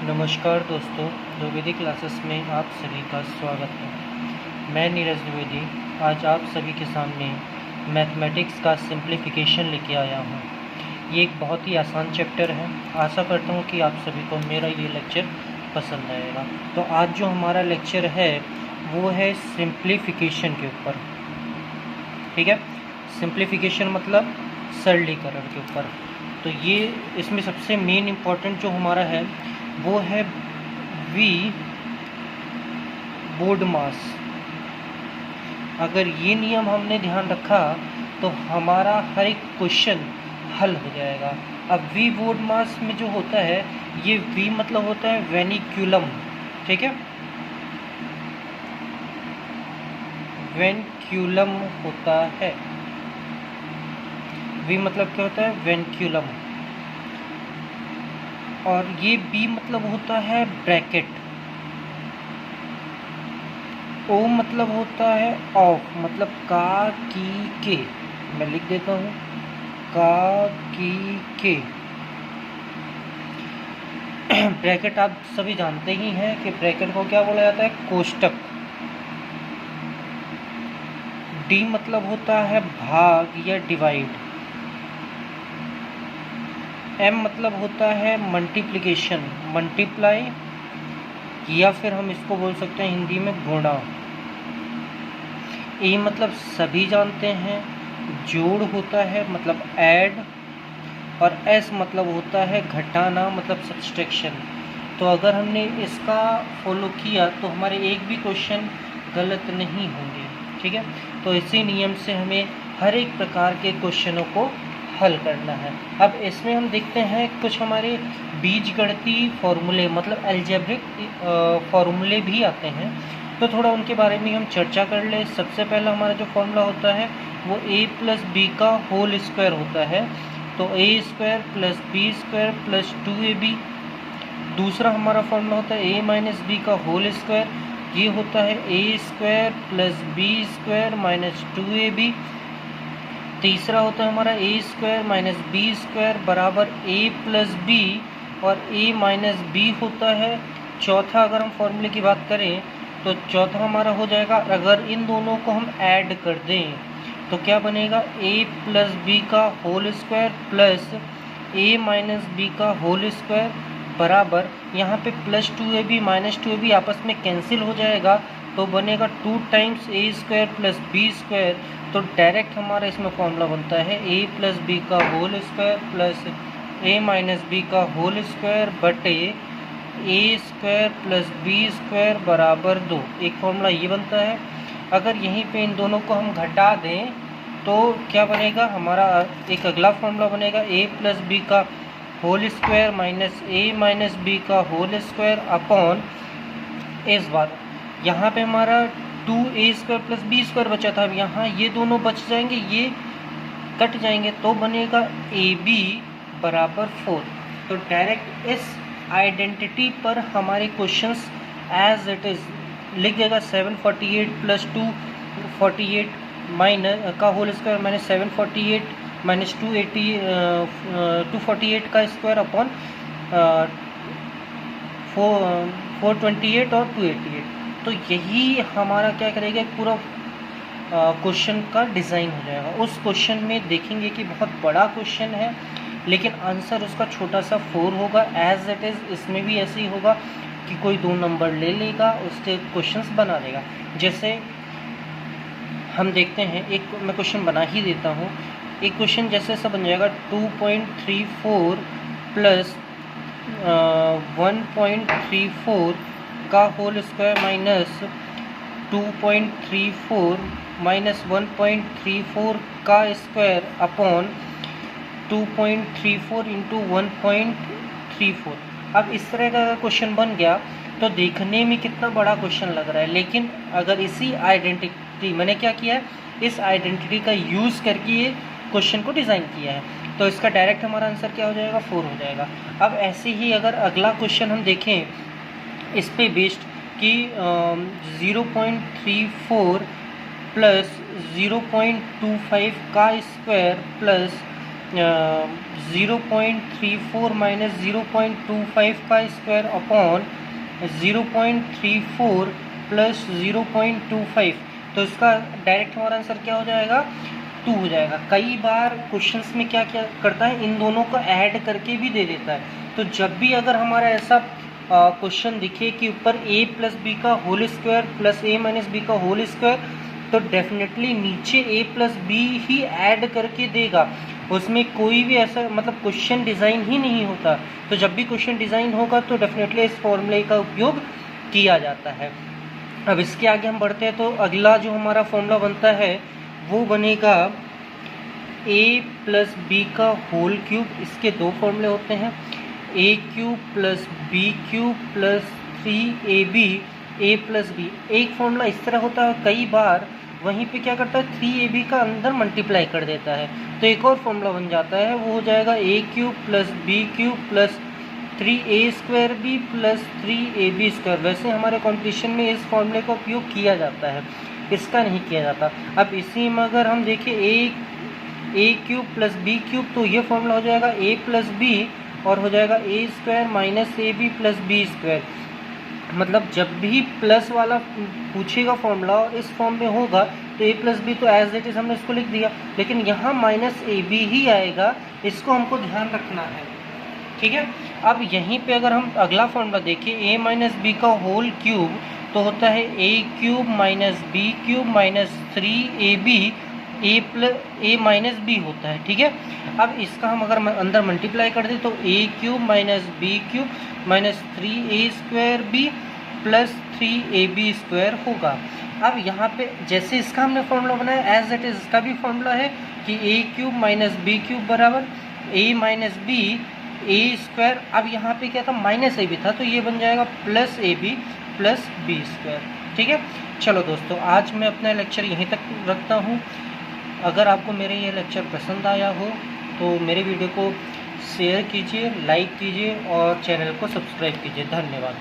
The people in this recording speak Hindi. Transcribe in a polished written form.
नमस्कार दोस्तों, द्विवेदी क्लासेस में आप सभी का स्वागत है। मैं नीरज द्विवेदी आज आप सभी के सामने मैथमेटिक्स का सिंप्लीफिकेशन लेके आया हूँ। ये एक बहुत ही आसान चैप्टर है। आशा करता हूँ कि आप सभी को मेरा ये लेक्चर पसंद आएगा। तो आज जो हमारा लेक्चर है वो है सिंप्लीफिकेशन के ऊपर। ठीक है, सिंप्लीफिकेशन मतलब सरलीकरण के ऊपर। तो ये इसमें सबसे मेन इम्पॉर्टेंट जो हमारा है वो है V बोर्ड मास। अगर ये नियम हमने ध्यान रखा तो हमारा हर एक क्वेश्चन हल हो जाएगा। अब V बोर्ड मास में जो होता है, ये V मतलब होता है वेनिक्यूलम। ठीक है, वेनिक्यूलम होता है। V मतलब क्या होता है? वेनिक्यूलम। और ये B मतलब होता है ब्रैकेट। O मतलब होता है ऑफ, मतलब का की के। मैं लिख देता हूँ का की के। ब्रैकेट आप सभी जानते ही हैं कि ब्रैकेट को क्या बोला जाता है? कोष्टक। D मतलब होता है भाग या डिवाइड। M मतलब होता है मल्टीप्लिकेशन, मल्टीप्लाई, या फिर हम इसको बोल सकते हैं हिंदी में गुणा। A मतलब सभी जानते हैं जोड़ होता है, मतलब ऐड। और S मतलब होता है घटाना, मतलब सब्सट्रैक्शन। तो अगर हमने इसका फॉलो किया तो हमारे एक भी क्वेश्चन गलत नहीं होंगे। ठीक है, तो इसी नियम से हमें हर एक प्रकार के क्वेश्चनों को हल करना है। अब इसमें हम देखते हैं कुछ हमारे बीजगणितीय फॉर्मूले, मतलब अलजेब्रिक फॉर्मूले भी आते हैं, तो थोड़ा उनके बारे में हम चर्चा कर ले। सबसे पहला हमारा जो फॉर्मूला होता है वो a प्लस बी का होल स्क्वायर होता है। तो a square plus b square plus 2ab। दूसरा हमारा फॉर्मूला होता है a माइनस बी का होल स्क्वायर। ये होता है a square plus b square minus 2ab। तीसरा होता है हमारा a square minus b square बराबर a प्लस बी, और a माइनस बी होता है। चौथा अगर हम फॉर्मूले की बात करें तो चौथा हमारा हो जाएगा, अगर इन दोनों को हम ऐड कर दें तो क्या बनेगा? a प्लस बी का whole square plus a minus b का होल स्क्वायर बराबर, यहाँ पे प्लस 2ab माइनस 2ab आपस में कैंसिल हो जाएगा, तो बनेगा 2 times a square plus b square. तो डायरेक्ट हमारा इसमें फॉर्मूला बनता है a प्लस बी का whole square plus a minus b का होल स्क्वायर बटे a square plus b square बराबर 2। एक फॉर्मूला ये बनता है। अगर यहीं पे इन दोनों को हम घटा दें तो क्या बनेगा? हमारा एक अगला फॉर्मूला बनेगा a प्लस बी का whole square minus a minus b का होल स्क्वायर अपॉन इस बार यहाँ पे हमारा 2a square plus b square बचा था। अब यहाँ ये दोनों बच जाएंगे, ये कट जाएंगे, तो बनेगा ab बराबर 4। तो डायरेक्ट इस आइडेंटिटी पर हमारे क्वेश्चंस एज इट इज़ लिख देगा। 748 प्लस 248 माइनस का होल स्क्वायर माइनस 748 माइनस 248 का स्क्वायर अपॉन 428 और 288। तो यही हमारा क्या करेगा, पूरा क्वेश्चन का डिज़ाइन हो जाएगा। उस क्वेश्चन में देखेंगे कि बहुत बड़ा क्वेश्चन है लेकिन आंसर उसका छोटा सा 4 होगा। एज इट इज़ इसमें भी ऐसे ही होगा कि कोई 2 नंबर ले लेगा, उससे क्वेश्चंस बना देगा। जैसे हम देखते हैं, एक मैं क्वेश्चन बना ही देता हूँ। एक क्वेश्चन जैसे ऐसा बन जाएगा 2.34 प्लस 1.34 का होल स्क्वायर माइनस 2.34 माइनस 1.34 का स्क्वायर अपॉन 2.34 इंटू 1.34। अब इस तरह का क्वेश्चन बन गया तो देखने में कितना बड़ा क्वेश्चन लग रहा है, लेकिन अगर इसी आइडेंटिटी मैंने क्या किया है, इस आइडेंटिटी का यूज़ करके ये क्वेश्चन को डिज़ाइन किया है, तो इसका डायरेक्ट हमारा आंसर क्या हो जाएगा? 4 हो जाएगा। अब ऐसे ही अगर अगला क्वेश्चन हम देखें इस पे बेस्ड कि 0.34 प्लस 0.25 का स्क्वायर प्लस 0.34 माइनस 0.25 का स्क्वायर अपॉन 0.34 प्लस 0.25, तो इसका डायरेक्ट हमारा आंसर क्या हो जाएगा, 2 हो जाएगा। कई बार क्वेश्चंस में क्या क्या करता है, इन दोनों को ऐड करके भी दे देता है। तो जब भी अगर हमारा ऐसा क्वेश्चन दिखे कि ऊपर a प्लस बी का whole square plus a minus b का होल स्क्वायर, तो डेफिनेटली नीचे a प्लस बी ही ऐड करके देगा, उसमें कोई भी ऐसा मतलब क्वेश्चन डिज़ाइन ही नहीं होता। तो जब भी क्वेश्चन डिज़ाइन होगा तो डेफिनेटली इस फॉर्मूले का उपयोग किया जाता है। अब इसके आगे हम बढ़ते हैं, तो अगला जो हमारा फॉर्मूला बनता है वो बनेगा a प्लस बी का होल क्यूब। इसके दो फॉर्मूले होते हैं, a cube plus b cube plus 3ab a plus b. एक फॉर्मूला इस तरह होता है, कई बार वहीं पे क्या करता है 3ab का अंदर मल्टीप्लाई कर देता है, तो एक और फॉर्मूला बन जाता है, वो हो जाएगा a cube plus b cube plus 3a square b plus 3ab square. वैसे हमारे कॉम्पिटिशन में इस फॉर्मूले का उपयोग किया जाता है, इसका नहीं किया जाता। अब इसी में अगर हम देखें a cube plus b cube, तो ये फॉर्मूला हो जाएगा a प्लस बी और हो जाएगा a square minus a b plus b square. मतलब जब भी प्लस वाला पूछेगा फॉर्मूला और इस फॉर्म में होगा तो a प्लस बी तो एज इट इज़ हमने इसको लिख दिया, लेकिन यहाँ माइनस ए बी ही आएगा, इसको हमको ध्यान रखना है, ठीक है। अब यहीं पे अगर हम अगला फॉर्मूला देखें a माइनस बी का होल क्यूब, तो होता है a cube minus b cube minus 3ab a minus b होता है, ठीक है। अब इसका हम अगर अंदर मल्टीप्लाई कर दें तो a cube minus b cube minus 3a square b plus 3ab square होगा। अब यहाँ पे जैसे इसका हमने फॉर्मूला बनाया एज इट इज इसका भी फॉर्मूला है कि a cube minus b cube बराबर a minus b a square. अब यहाँ पे क्या था, माइनस ए बी था, तो ये बन जाएगा plus a b plus b square, ठीक है। चलो दोस्तों, आज मैं अपना लेक्चर यहीं तक रखता हूँ। अगर आपको मेरे ये लेक्चर पसंद आया हो तो मेरे वीडियो को शेयर कीजिए, लाइक कीजिए और चैनल को सब्सक्राइब कीजिए। धन्यवाद।